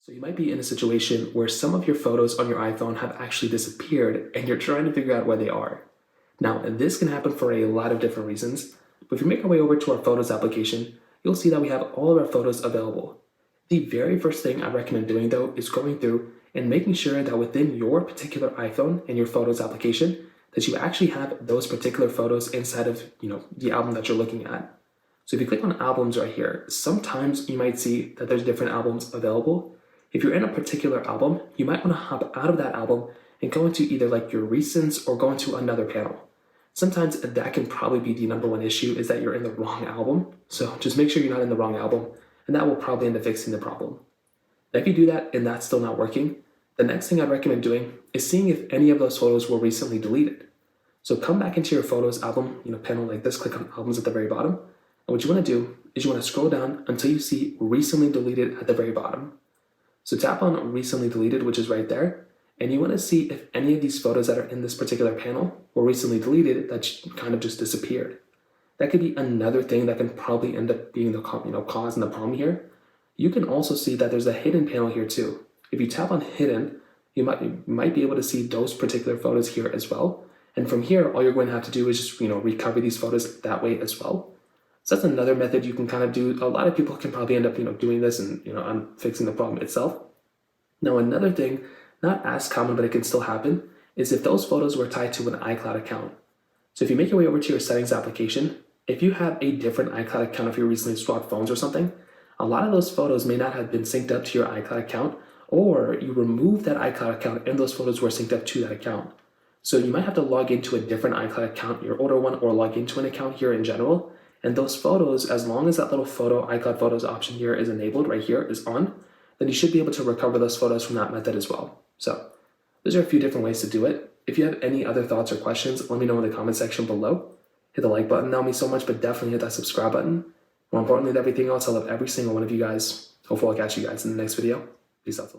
So you might be in a situation where some of your photos on your iPhone have actually disappeared and you're trying to figure out where they are. Now, this can happen for a lot of different reasons, but if you make our way over to our Photos application, you'll see that we have all of our photos available. The very first thing I recommend doing though is going through and making sure that within your particular iPhone and your Photos application, that you actually have those particular photos inside of, the album that you're looking at. So if you click on albums right here, sometimes you might see that there's different albums available. If you're in a particular album, you might want to hop out of that album and go into either like your recents or go into another panel. Sometimes that can probably be the number one issue is that you're in the wrong album. So just make sure you're not in the wrong album and that will probably end up fixing the problem. Now, if you do that and that's still not working, the next thing I'd recommend doing is seeing if any of those photos were recently deleted. So come back into your photos album, panel like this, click on albums at the very bottom. And what you want to do is you want to scroll down until you see recently deleted at the very bottom. So tap on recently deleted, which is right there. And you want to see if any of these photos that are in this particular panel were recently deleted that kind of just disappeared. That could be another thing that can probably end up being the cause and the problem here. You can also see that there's a hidden panel here too. If you tap on hidden, you might be able to see those particular photos here as well. And from here, all you're going to have to do is just recover these photos that way as well. So that's another method you can kind of do. A lot of people can probably end up doing this and on fixing the problem itself. Now another thing, not as common but it can still happen, is if those photos were tied to an iCloud account. So if you make your way over to your settings application, if you have a different iCloud account, if you recently swapped phones or something, a lot of those photos may not have been synced up to your iCloud account, or you removed that iCloud account and those photos were synced up to that account. So you might have to log into a different iCloud account, your older one, or log into an account here in general. And those photos, as long as that little photo, iCloud Photos option here is enabled, right here is on, then you should be able to recover those photos from that method as well. So those are a few different ways to do it. If you have any other thoughts or questions, let me know in the comment section below. Hit the like button, that would mean so much, but definitely hit that subscribe button. More importantly than everything else, I love every single one of you guys. Hopefully I'll catch you guys in the next video. Peace out.